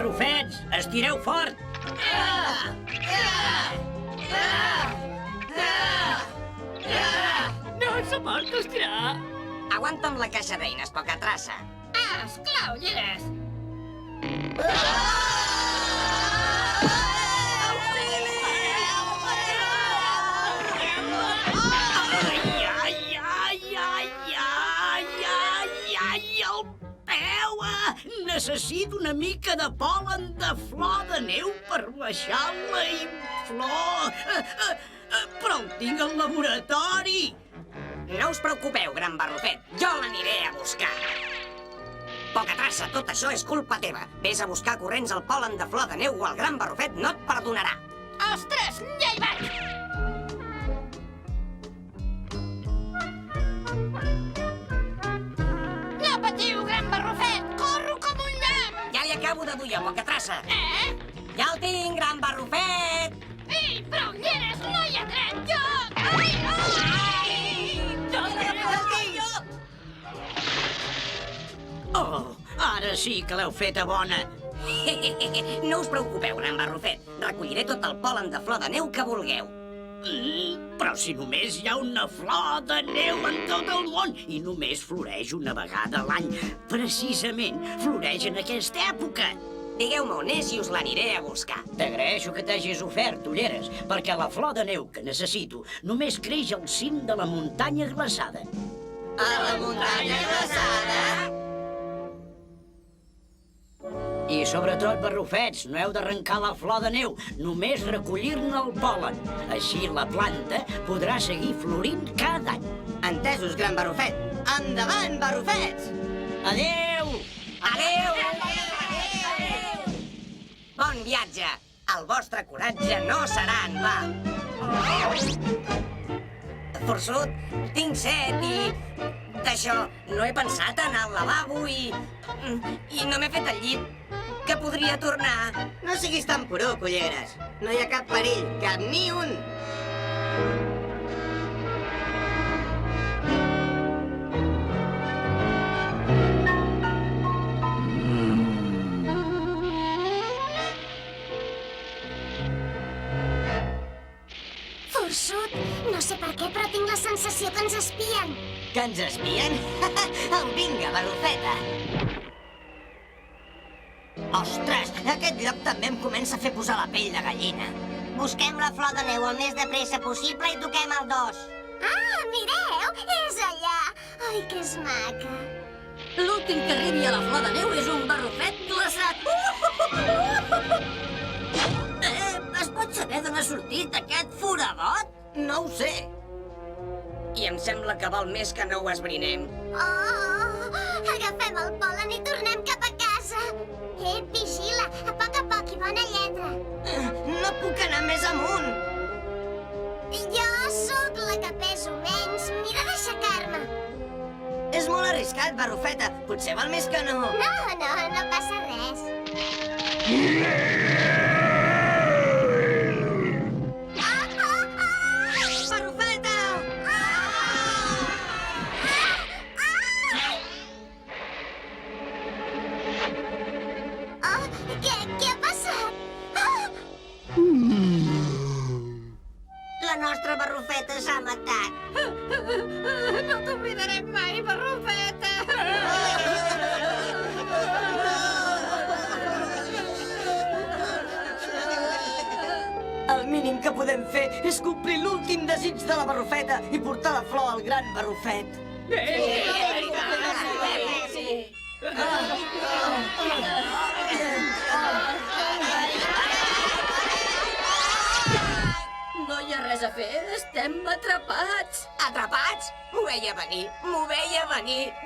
barrufets! Estireu fort! No s'ha mort d'estirar! Aguanta'm la caixa d'eines, poca traça. Esclar, ulleres! El peu! Necessito una mica de pol·len de flor de neu per baixar la inflor. Però el tinc al laboratori. No us preocupeu, gran barrufet. Jo l'aniré a buscar. Poca traça, tot això és culpa teva. Ves a buscar corrents el pol·len de flor de neu o el gran barrufet no et perdonarà. Ostres, ja hi vaig! No patiu, gran barrufet! Corro com un llamp! Ja li acabo de dur jo, poca traça. Ja el tinc, gran barrufet! Ei, però ulleres, no hi ha dret! Jo... Ai! Oh, ara sí que l'heu feta bona. No us preocupeu, gran barrufet. Recolliré tot el pol·len de flor de neu que vulgueu. Però si només hi ha una flor de neu en tot el món i només floreix una vegada a l'any. Precisament, floreix en aquesta època. Digueu-me on és i us l'aniré a buscar. T'agraeixo que t'hagis ofert, ulleres, perquè la flor de neu que necessito només creix al cim de la muntanya glaçada. A la muntanya glaçada? I sobretot, barrufets, no heu d'arrencar la flor de neu, només recollir-ne el pol·len. Així la planta podrà seguir florint cada any. Entesos, gran barrufet. Endavant, barrufets! Adéu! Adéu! Bon viatge! El vostre coratge no serà en va. Forçut, tinc set i... D'això, no he pensat en el lavabo i no m'he fet el llit. Que podria tornar. No siguis tan poruc, ulleres. No hi ha cap perill, cap ni un. Forçut, no sé per què, però tinc la sensació que ens espien. Que ens espien? Au, vinga, barrufeta. Ostres, aquest lloc també em comença a fer posar la pell de gallina. Busquem la flor de neu el més de pressa possible i toquem el 2. Ah, mireu, és allà. Ai, que és maca. L'últim que arribi a la flor de neu és un barrufet glaçat. Es pot saber d'on ha sortit aquest foradot? No ho sé. I em sembla que val més que no ho esbrinem. Oh, agafem el pol·len i tornem cap a casa. Vigila, a poc i bona lletra. No puc anar més amunt. Jo sóc la que peso menys. Mira d'aixecar-me. És molt arriscat, barrufeta. Potser val més que no. No passa res. Barrufeta! Què ha passat? La nostra barrufeta s'ha matat. No t'oblidarem mai, barrufeta! El mínim que podem fer és complir l'últim desig de la barrufeta i portar la flor al gran barrufet. No hi ha res a fer, estem atrapats. Atrapats? M'ho veia venir.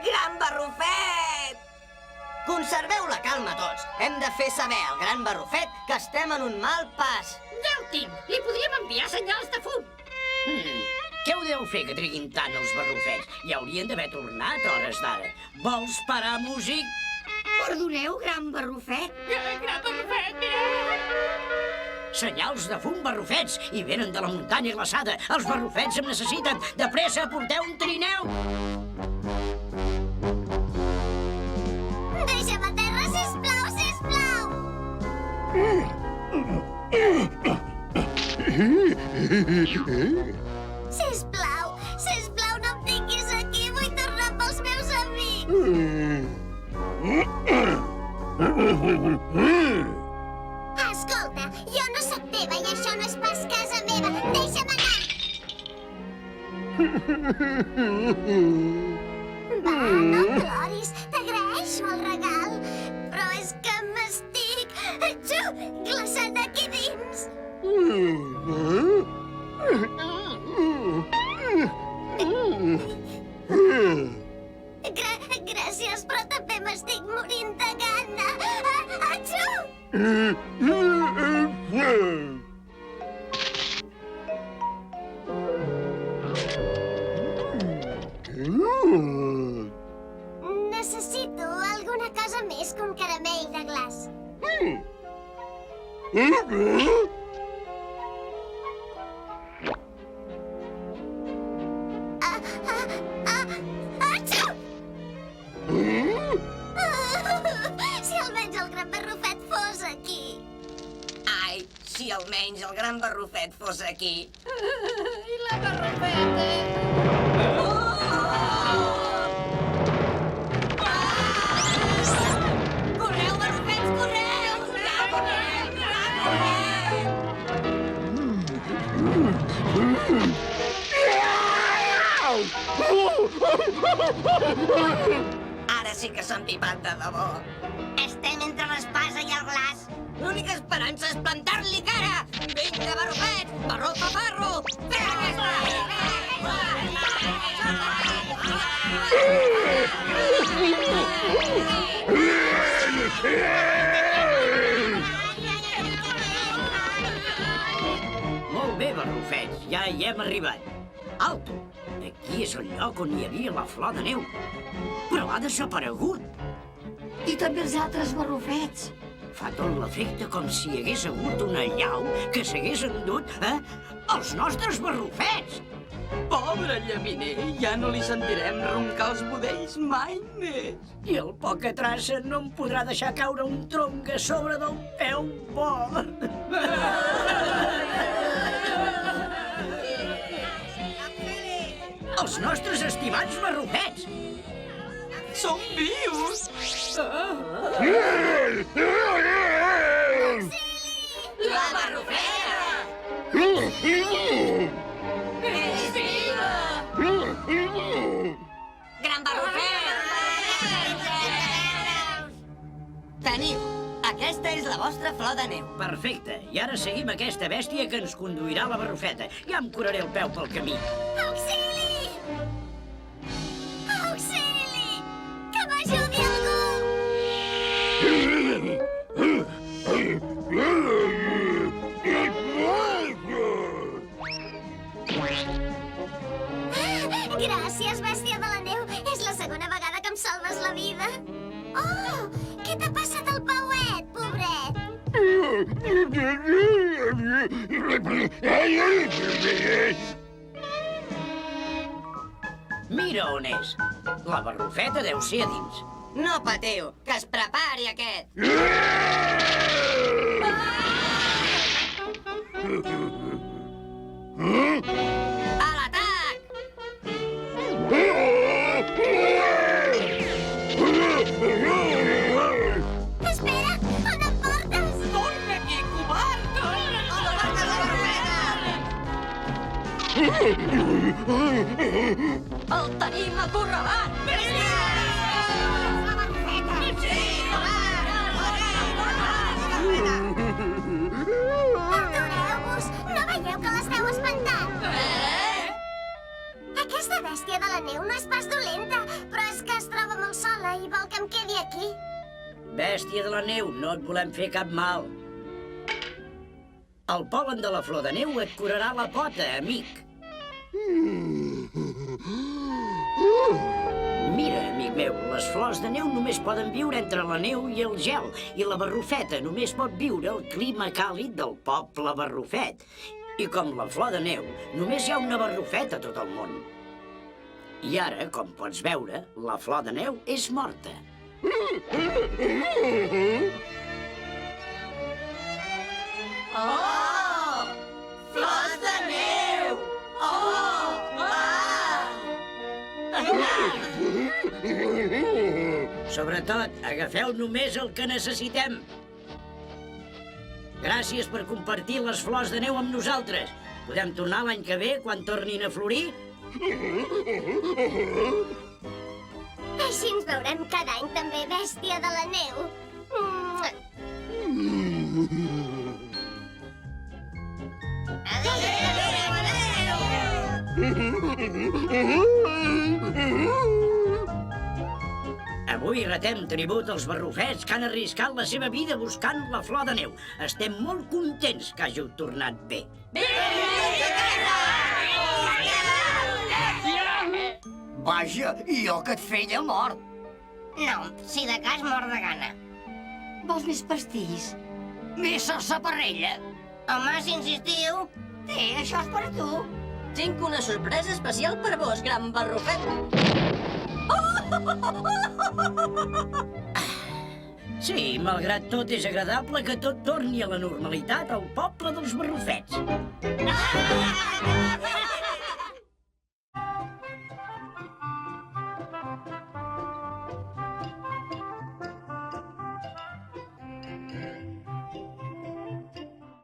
Gran barrufet! Conserveu la calma tots. Hem de fer saber al gran barrufet que estem en un mal pas. Ja ho tinc. Li podríem enviar senyals de fum. Què ho deu fer que triguin tant els barrufets? Ja haurien d'haver tornat a hores d'ara. Vols parar, músic? Perdoneu, gran barrufet? Gran barrufet, mira! Senyals de fum, barrufets, i venen de la muntanya glaçada. Els barrufets em necessiten. De pressa, porteu un trineu! Deixa'm a terra, sisplau, sisplau! Escolta, jo no sóc teva i això no és pas casa meva. Deixa'm anar! Va, no ploris. T'agraeixo el regal. Però és que m'estic... glaçant aquí dins. Gràcies, però també m'estic morint de gana. Atxu! Necessito alguna cosa més que un caramell de glaç. Atxu! Si almenys el gran barrufet fos aquí. Ai, si almenys el gran barrufet fos aquí. I la barrufeta? Correu, barrufets, correu! Ara sí que s'han pipat de debò. Estem entre l'espasa i el glaç. L'única esperança és plantar-li cara! Vinga, barrufet! Barrufa, farro! Molt bé, barrufets, ja hi hem arribat. Alto! Aquí és el lloc on hi havia la flor de neu. Però ha desaparegut. I també els altres barrufets. Fa tot l'efecte com si hi hagués hagut una llau que s'hagués endut, els nostres barrufets. Pobre llaminer, ja no li sentirem roncar els budells mai més. I el poca traça no em podrà deixar caure un tronc a sobre del peu bo. Els nostres estimats barrufets! Som vius! La barrufeta! Gran barrufet! Teniu, aquesta és la vostra flor de neu. Perfecte, i ara seguim aquesta bèstia que ens conduirà a la barrufeta. Ja em curaré el peu pel camí. Auxili! Auxili! Que m'ajudi algú! Gràcies, bèstia de la neu. És la segona vegada que em salves la vida. Oh, què t'ha passat al pauet, pobret? Mira on és. La barrufeta deu ser a dins. No patiu, que es prepari aquest! A l'atac! Espera, on em portes? Torna aquí, covard! El tenim acorralat! Atureu-vos! No veieu que l'esteu espantant? Aquesta bèstia de la neu no és pas dolenta, però és que es troba molt sola i vol que em quedi aquí. Bèstia de la neu, no et volem fer cap mal. El pol·len de la flor de neu et curarà la pota, amic. Mira, amic meu, les flors de neu només poden viure entre la neu i el gel, i la barrufeta només pot viure al clima càlid del poble barrufet. I com la flor de neu, només hi ha una barrufeta a tot el món. I ara, com pots veure, la flor de neu és morta. Oh! Flors de neu! Oh! Ah! Sobretot, agafeu només el que necessitem. Gràcies per compartir les flors de neu amb nosaltres. Podem tornar l'any que ve, quan tornin a florir? Així ens veurem cada any també, bèstia de la neu. Avui retem tribut als barrufets que han arriscat la seva vida buscant la flor de neu. Estem molt contents que hàgiu tornat bé. Vaja, jo que et feia mort. No, si de cas mor de gana. Vols més pastís? Més salsa-parrella. Home, si insistiu. Té, això és per tu. Tinc una sorpresa especial per vos, gran barrufet. Sí, malgrat tot, és agradable que tot torni a la normalitat al poble dels barrufets.